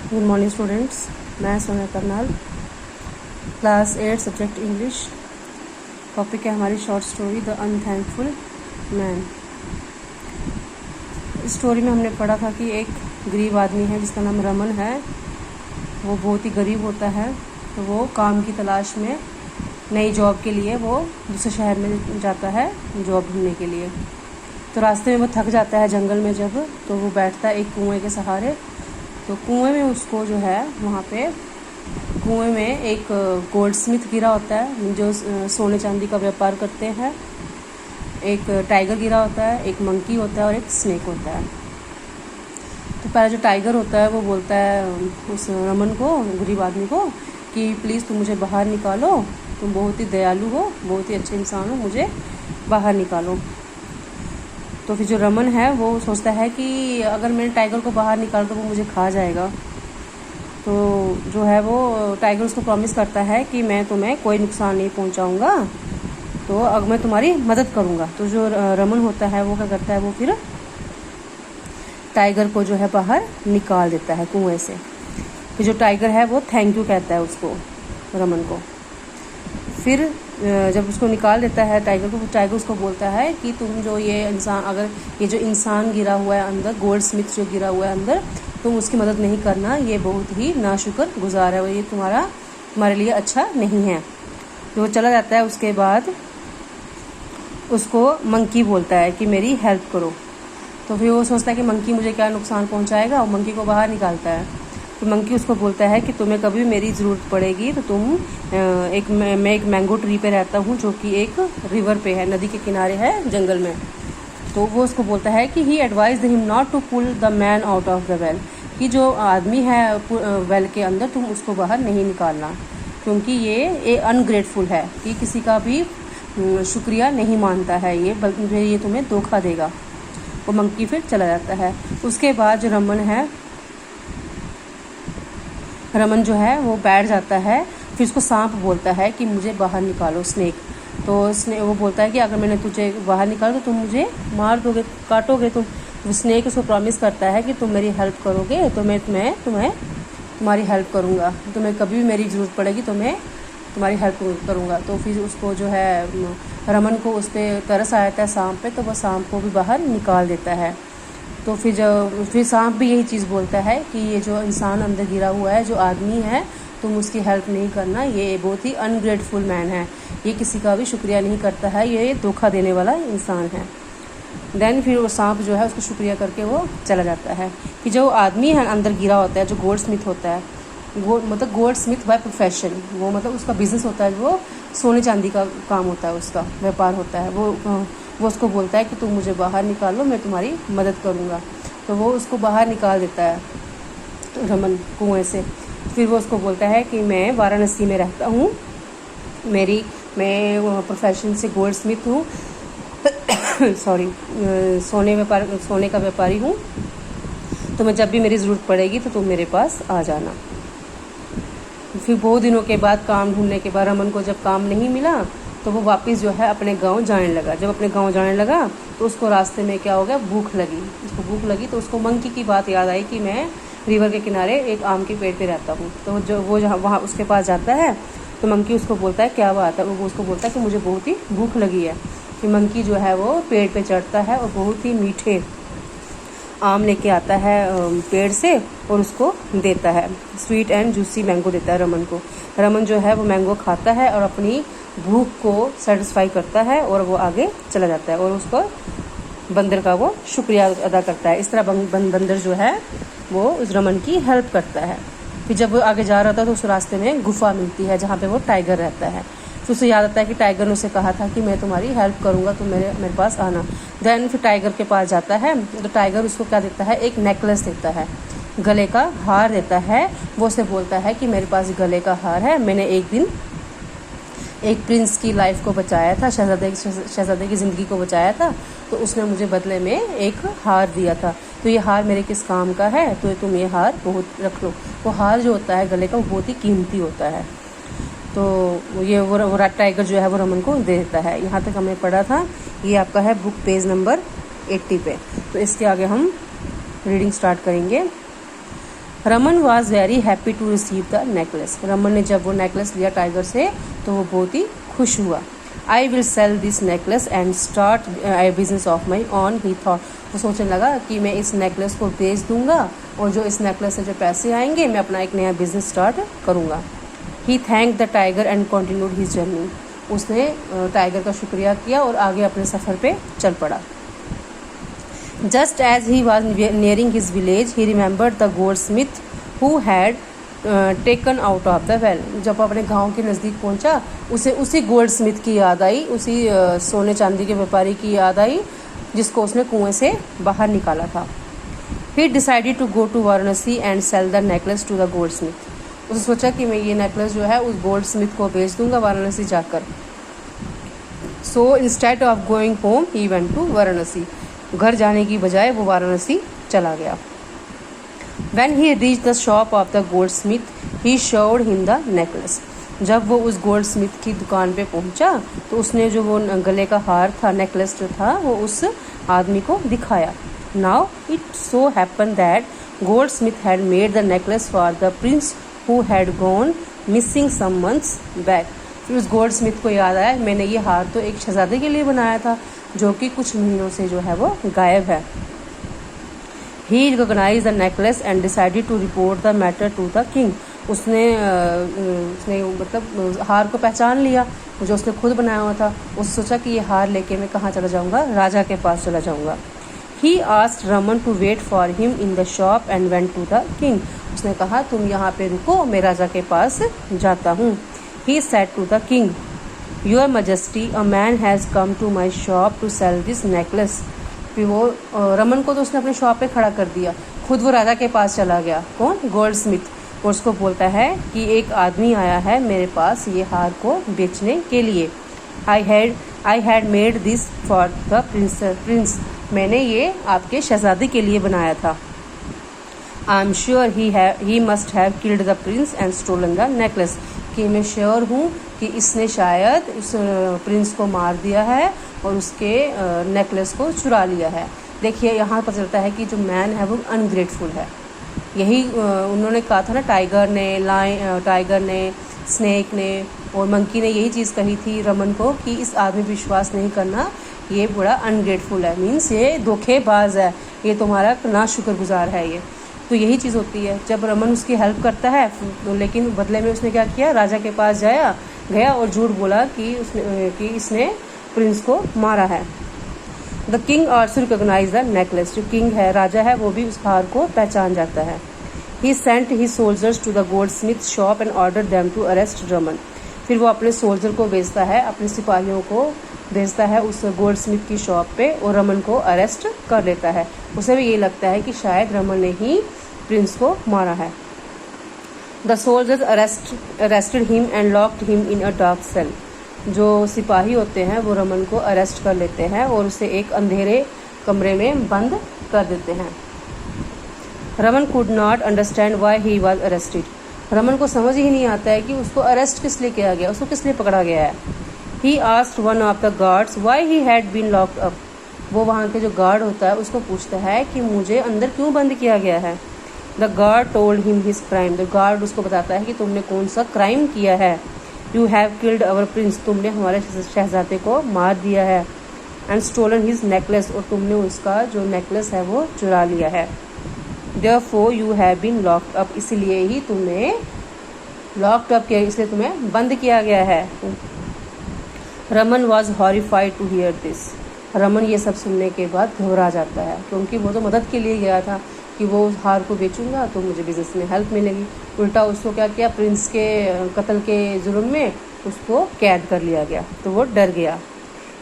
Good morning students, मैं Sonia Karnal, class 8 subject English. Topic है हमारी शॉर्ट स्टोरी द अनथैंकफुल मैन। इस स्टोरी में हमने पढ़ा था कि एक गरीब आदमी है जिसका नाम रमन है। वो बहुत ही गरीब होता है, तो वो काम की तलाश में नई जॉब के लिए वो दूसरे शहर में जाता है जॉब ढूंढने के लिए। तो रास्ते में वो थक जाता है जंगल में जब, तो वो बैठता है एक कुएं के सहारे। तो कुएं में उसको जो है वहाँ पे कुएं में एक गोल्ड स्मिथ गिरा होता है जो सोने चांदी का व्यापार करते हैं। एक टाइगर गिरा होता है, एक मंकी होता है और एक स्नेक होता है। तो पहले जो टाइगर होता है वो बोलता है उस रमन को, गरीब आदमी को, कि प्लीज़ तुम मुझे बाहर निकालो, तुम बहुत ही दयालु हो, बहुत ही अच्छे इंसान हो, मुझे बाहर निकालो। तो फिर जो रमन है वो सोचता है कि अगर मैंने टाइगर को बाहर निकाला तो वो मुझे खा जाएगा। तो जो है वो टाइगर उसको प्रॉमिस करता है कि मैं तुम्हें कोई नुकसान नहीं पहुंचाऊंगा, तो अब मैं तुम्हारी मदद करूंगा। तो जो रमन होता है वो क्या करता है, वो फिर टाइगर को जो है बाहर निकाल देता है कुएं से। फिर जो टाइगर है वो थैंक यू कहता है उसको, रमन को। फिर जब उसको निकाल देता है टाइगर को, टाइगर उसको बोलता है कि तुम जो ये इंसान, अगर ये जो इंसान गिरा हुआ है अंदर, गोल्ड स्मिथ जो गिरा हुआ है अंदर, तुम उसकी मदद नहीं करना, ये बहुत ही नाशुक्र गुजार है, ये तुम्हारे लिए अच्छा नहीं है। तो वो चला जाता है। उसके बाद उसको मंकी बोलता है कि मेरी हेल्प करो। तो फिर वो सोचता है कि मंकी मुझे क्या नुकसान पहुंचाएगा, और मंकी को बाहर निकालता है। तो मंकी उसको बोलता है कि तुम्हें कभी मेरी ज़रूरत पड़ेगी तो तुम मैं एक मैंगो ट्री पे रहता हूँ जो कि एक रिवर पे है, नदी के किनारे है जंगल में। तो वो उसको बोलता है कि he advise him not to pull the man out of the well, कि जो आदमी है वेल के अंदर तुम उसको बाहर नहीं निकालना, क्योंकि ये अनग्रेटफुल है, कि किसी का भी शुक्रिया नहीं मानता है ये, बल्कि ये तुम्हें धोखा देगा। वो मंकी फिर चला जाता है। उसके बाद जो रमन जो है वो बैठ जाता है। फिर उसको सांप बोलता है कि मुझे बाहर निकालो, स्नेक। तो वो बोलता है कि अगर मैंने तुझे बाहर निकाला तो तुम मुझे मार दोगे, काटोगे तुम। स्नेक उसको प्रॉमिस करता है कि तुम मेरी हेल्प करोगे तो मैं तुम्हारी हेल्प करूँगा, तुम्हें कभी भी मेरी ज़रूरत पड़ेगी तो मैं तुम्हारी हेल्प करूँगा। तो फिर उसको जो है रमन को उस पर तरस आ जाता है सांप पे, तो वह सांप को भी बाहर निकाल देता है। तो फिर सांप भी यही चीज़ बोलता है कि ये जो इंसान अंदर गिरा हुआ है, जो आदमी है, तुम उसकी हेल्प नहीं करना, ये बहुत ही अनग्रेटफुल मैन है, ये किसी का भी शुक्रिया नहीं करता है, ये धोखा देने वाला इंसान है। देन फिर वो सांप जो है उसको शुक्रिया करके वो चला जाता है। कि जो आदमी है अंदर गिरा होता है, जो गोल्ड स्मिथ होता है, मतलब गोल्ड स्मिथ बाय प्रोफेशन, वो मतलब उसका बिजनेस होता है, वो सोने चांदी का काम होता है, उसका व्यापार होता है। वो उसको बोलता है कि तुम मुझे बाहर निकालो, मैं तुम्हारी मदद करूँगा। तो वो उसको बाहर निकाल देता है रमन कुएं से। फिर वो उसको बोलता है कि मैं वाराणसी में रहता हूँ, मैं प्रोफेशन से गोल्ड स्मिथ हूँ सॉरी, सोने का व्यापारी हूँ, तो मैं जब भी मेरी ज़रूरत पड़ेगी तो तुम मेरे पास आ जाना। फिर बहुत दिनों के बाद, काम ढूंढने के बाद, रमन को जब काम नहीं मिला तो वो वापस जो है अपने गांव जाने लगा। जब अपने गांव जाने लगा तो उसको रास्ते में क्या हो गया, भूख लगी। तो उसको मंकी की बात याद आई कि मैं रिवर के किनारे एक आम के पेड़ पे रहता हूँ। तो जो वो जहाँ वहाँ उसके पास जाता है तो मंकी उसको बोलता है क्या बात है। वो उसको बोलता है कि मुझे बहुत ही भूख लगी है। फिर मंकी जो है वो पेड़ पर चढ़ता है और बहुत ही मीठे आम लेके आता है पेड़ से और उसको देता है। स्वीट एंड जूसी मैंगो देता है रमन को। रमन जो है वो मैंगो खाता है और अपनी भूख को सेटिस्फाई करता है और वो आगे चला जाता है और उसको बंदर का वो शुक्रिया अदा करता है। इस तरह बंदर जो है वो उस रमन की हेल्प करता है। फिर जब वो आगे जा रहा था तो उस रास्ते में गुफा मिलती है जहाँ पे वो टाइगर रहता है। फिर उसे याद आता है कि टाइगर ने उसे कहा था कि मैं तुम्हारी हेल्प करूँगा, तो मेरे पास आना। देन फिर टाइगर के पास जाता है तो टाइगर उसको क्या देता है, एक नेकलेस देता है, गले का हार देता है। वो उसे बोलता है कि मेरे पास गले का हार है, मैंने एक दिन एक प्रिंस की लाइफ को बचाया था, शहजादे की ज़िंदगी को बचाया था, तो उसने मुझे बदले में एक हार दिया था। तो ये हार मेरे किस काम का है, तो तुम ये हार बहुत रख लो। वो हार जो होता है गले का, वो बहुत ही कीमती होता है। तो ये वो टाइगर जो है वो रमन को दे देता है। यहाँ तक हमने पढ़ा था। ये आपका है बुक पेज नंबर 80 पे। तो इसके आगे हम रीडिंग स्टार्ट करेंगे। Raman was very happy to receive the necklace. Raman ने जब वो नेकलेस लिया टाइगर से तो वो बहुत ही खुश हुआ। I will sell this necklace and start a business of my own he thought. वो सोचने लगा कि मैं इस नेकलेस को बेच दूंगा और जो इस नेकलेस से जो पैसे आएंगे मैं अपना एक नया बिजनेस स्टार्ट करूँगा। He thank the tiger and continued his journey. उसने टाइगर का शुक्रिया किया और आगे अपने सफ़र पे चल पड़ा। Just as he was nearing his village he remembered the goldsmith who had taken out of the well. जब अपने गांव के नज़दीक पहुंचा उसे उसी गोल्ड स्मिथ की याद आई, उसी सोने चांदी के व्यापारी की याद आई जिसको उसने कुएं से बाहर निकाला था। He decided to go to Varanasi and sell the necklace to the goldsmith. उसने सोचा कि मैं ये नेकलेस जो है उस गोल्ड स्मिथ को बेच दूंगा वाराणसी जाकर। So instead of going home he went to Varanasi. घर जाने की बजाय वो वाराणसी चला गया। When he reached the shop of the goldsmith, he showed him the necklace. जब वो उस गोल्ड स्मिथ की दुकान पे पहुंचा तो उसने जो वो गले का हार था, नेकलेस जो था, वो उस आदमी को दिखाया। Now it so happened that goldsmith had made the necklace for the prince who had gone missing some months back. फिर उस गोल्ड स्मिथ को याद आया मैंने ये हार तो एक शहजादे के लिए बनाया था जो कि कुछ महीनों से जो है वो गायब है। He recognized the necklace and decided to report the matter to the king. उसने मतलब हार को पहचान लिया जो उसने खुद बनाया हुआ था। उसने सोचा कि ये हार लेके मैं कहाँ चला जाऊँगा, राजा के पास चला जाऊँगा। He asked Raman to wait for him in the shop and went to the king. उसने कहा तुम यहाँ पे रुको, मैं राजा के पास जाता हूँ। He said to the king, Your Majesty, a man has come to my shop to sell this necklace. फिर वो रमन को तो उसने अपने शॉप पे खड़ा कर दिया, खुद वो राजा के पास चला गया। कौन? Gold Smith. और उसको बोलता है कि एक आदमी आया है मेरे पास ये हार को बेचने के लिए। I had made this for the prince. मैंने ये आपके शहजादे के लिए बनाया था। I am sure he must have killed the prince and stolen the necklace. कि मैं श्योर हूँ कि इसने शायद उस प्रिंस को मार दिया है और उसके नेकलेस को चुरा लिया है। देखिए यहाँ पता चलता है कि जो मैन है वो अनग्रेटफुल है। यही उन्होंने कहा था ना, टाइगर ने, स्नेक ने और मंकी ने यही चीज़ कही थी रमन को कि इस आदमी पर विश्वास नहीं करना, ये बड़ा अनग्रेटफुल है, मीन्स ये धोखेबाज है, ये तुम्हारा ना शुक्रगुजार है ये। तो यही चीज़ होती है जब रमन उसकी हेल्प करता है तो लेकिन बदले में उसने क्या किया, राजा के पास गया और झूठ बोला कि इसने प्रिंस को मारा है। The king also recognise the necklace. जो किंग है, राजा है, वो भी उस हार को पहचान जाता है। He sent his soldiers to the goldsmith shop and order them to arrest Raman. फिर वो अपने सोल्जर को भेजता है, अपने सिपाहियों को भेजता है उस गोल्ड स्मिथ की शॉप पे और रमन को अरेस्ट कर लेता है। उसे भी ये लगता है कि शायद रमन ने ही प्रिंस को मारा है। The soldiers arrested him and locked him in a dark cell. जो सिपाही होते हैं वो रमन को अरेस्ट कर लेते हैं और उसे एक अंधेरे कमरे में बंद कर देते हैं। Raman could not understand why he was arrested. Raman को समझ ही नहीं आता है कि उसको अरेस्ट किस लिए किया गया, उसको किस लिए पकड़ा गया है। He asked one of the guards why he had been locked up. वो वहाँ के जो गार्ड होता है उसको पूछता है कि मुझे अंदर क्यों बंद किया गया है। The guard told him his crime. The guard उसको बताता है कि तुमने कौन सा क्राइम किया है। You have killed our prince. तुमने हमारे शहजादे को मार दिया है। And stolen his necklace. और तुमने उसका जो नेकलेस है वो चुरा लिया है। Therefore you have been locked up. इसलिए ही तुम्हें लॉक्ड अप किया, इसलिए तुम्हें बंद किया गया है। Raman was horrified to hear this. Raman ये सब सुनने के बाद घबरा जाता है क्योंकि वो तो मदद के लिए गया था कि वो उस हार को बेचूंगा तो मुझे बिजनेस में हेल्प मिलेगी। उल्टा उसको क्या किया, प्रिंस के कत्ल के जुर्म में उसको कैद कर लिया गया तो वो डर गया।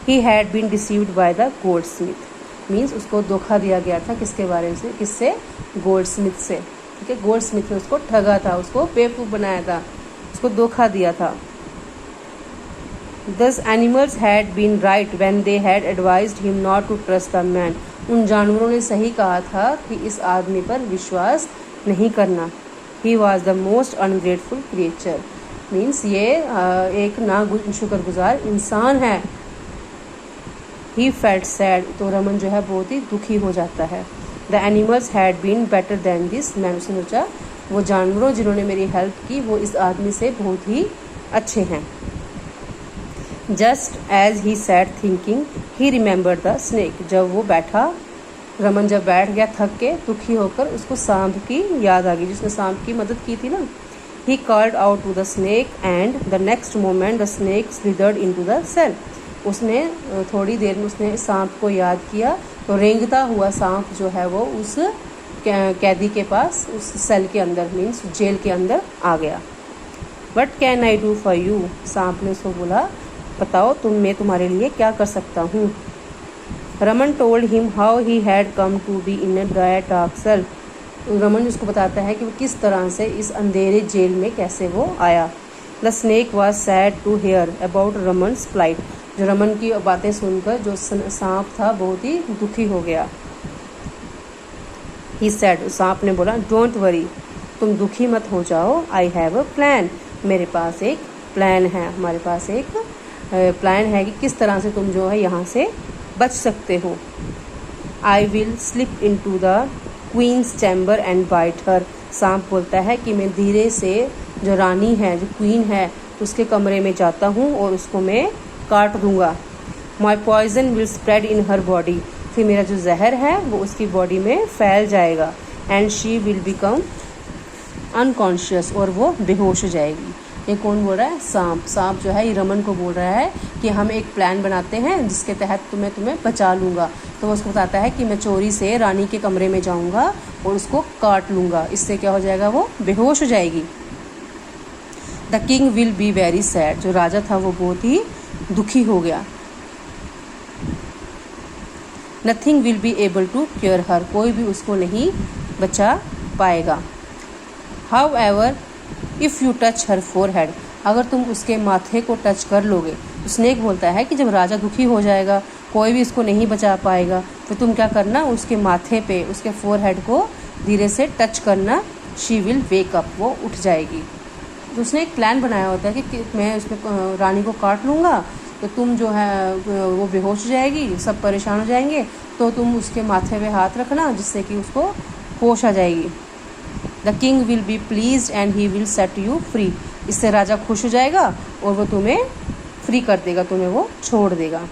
He had been deceived by the goldsmith. Means उसको धोखा दिया गया था। किसके बारे से? किससे? गोल्ड स्मिथ से। ठीक है, गोल्ड स्मिथ ने उसको ठगा था, उसको बेवकूफ़ बनाया था, उसको धोखा दिया था। Thus animals had been right when they had advised him not to trust the man. उन जानवरों ने सही कहा था कि इस आदमी पर विश्वास नहीं करना। He was the most ungrateful creature. Means ये एक ना शुक्रगुजार इंसान है। He felt sad. तो रमन जो है बहुत ही दुखी हो जाता है। The animals had been better than this man. उसने सोचा वो जानवरों जिन्होंने मेरी हेल्प की वो इस आदमी से बहुत ही अच्छे हैं। Just as he sat thinking he remember the snake. जब वो बैठा, रमन जब बैठ गया थक के, दुखी होकर, उसको सांप की याद आ गई जिसने सांप की मदद की थी ना। He called out to the snake and the next moment the snake slithered into the cell. उसने थोड़ी देर में उसने सांप को याद किया तो रेंगता हुआ सांप जो है वो उस कैदी के पास, उस सेल के अंदर, मीन्स जेल के अंदर आ गया। What can I do for you. सांप ने उसको बोला, बताओ मैं तुम्हारे लिए क्या कर सकता हूँ। Raman told him how he had come to be in a dark cell. Raman उसको बताता है कि वो किस तरह से इस अंधेरे जेल में कैसे वो आया। The snake was sad to hear about Raman's plight. जो रमन की बातें सुनकर जो सांप था बहुत ही दुखी हो गया। ही सैड, सांप ने बोला, डोंट वरी, तुम दुखी मत हो जाओ, आई हैव अ प्लान। मेरे पास एक प्लान है, हमारे पास एक प्लान है कि किस तरह से तुम जो है यहाँ से बच सकते हो। I will slip into the queen's chamber and bite her. सांप बोलता है कि मैं धीरे से जो रानी है, जो क्वीन है, उसके कमरे में जाता हूँ और उसको मैं काट दूंगा। My poison will spread in her body. फिर मेरा जो जहर है वो उसकी बॉडी में फैल जाएगा। And she will become unconscious, और वो बेहोश हो जाएगी। ये कौन बोल रहा है? सांप। सांप जो है ये रमन को बोल रहा है कि हम एक प्लान बनाते हैं जिसके तहत तुम्हें बचा लूँगा। तो वो उसको बताता है कि मैं चोरी से रानी के कमरे में जाऊँगा और उसको काट लूँगा। इससे क्या हो जाएगा? वो बेहोश हो जाएगी। The king will be very sad. जो राजा था वो बहुत ही दुखी हो गया। Nothing will be able to cure her. कोई भी उसको नहीं बचा पाएगा। However if you touch her forehead. अगर तुम उसके माथे को टच कर लोगे। स्नेक बोलता है कि जब राजा दुखी हो जाएगा, कोई भी उसको नहीं बचा पाएगा, तो तुम क्या करना, उसके माथे पे, उसके फोरहेड को धीरे से टच करना। शी विल वेक अप, वो उठ जाएगी। तो उसने एक प्लान बनाया होता है कि मैं उसमें रानी को काट लूँगा तो तुम जो है वो बेहोश हो जाएगी, सब परेशान हो जाएंगे, तो तुम उसके माथे पे हाथ रखना जिससे कि उसको होश आ जाएगी। The king will be please and he will set you free. इससे राजा खुश हो जाएगा और वो तुम्हें फ्री कर देगा, तुम्हें वो छोड़ देगा।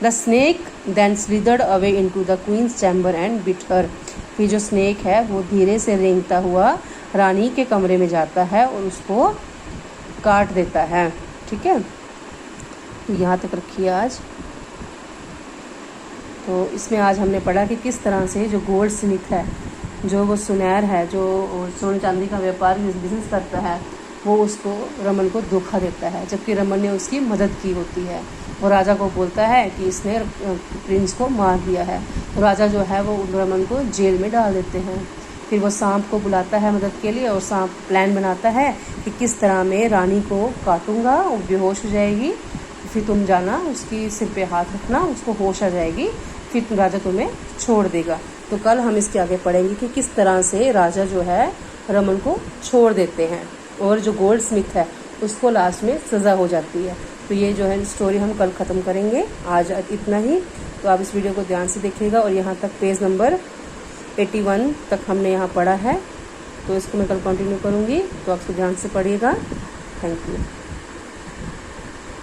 The snake then slithered away into the queen's chamber and bit her. फिर जो स्नेक है वो धीरे से रेंगता हुआ रानी के कमरे में जाता है और उसको काट देता है। ठीक है, तो यहाँ तक रखिए आज। तो इसमें आज हमने पढ़ा कि किस तरह से जो गोल्ड स्मिथ है, जो वो सुनार है, जो सोने चांदी का व्यापार बिजनेस करता है, वो उसको, रमन को धोखा देता है, जबकि रमन ने उसकी मदद की होती है। वो राजा को बोलता है कि इसने प्रिंस को मार दिया है। तो राजा जो है वो रमन को जेल में डाल देते हैं। फिर वो सांप को बुलाता है मदद के लिए और सांप प्लान बनाता है कि किस तरह मैं रानी को काटूंगा, वो बेहोश हो जाएगी, फिर तुम जाना उसकी सिर पे हाथ रखना, उसको होश आ जाएगी, फिर राजा तुम्हें छोड़ देगा। तो कल हम इसके आगे पढ़ेंगे कि किस तरह से राजा जो है रमन को छोड़ देते हैं और जो गोल्ड स्मिथ है उसको लास्ट में सज़ा हो जाती है। तो ये जो है स्टोरी हम कल ख़त्म करेंगे। आज इतना ही। तो आप इस वीडियो को ध्यान से देखिएगा और यहाँ तक पेज नंबर 81 तक हमने यहाँ पढ़ा है, तो इसको मैं कल कंटिन्यू करूँगी, तो आप इसको ध्यान से पढ़िएगा। Thank you.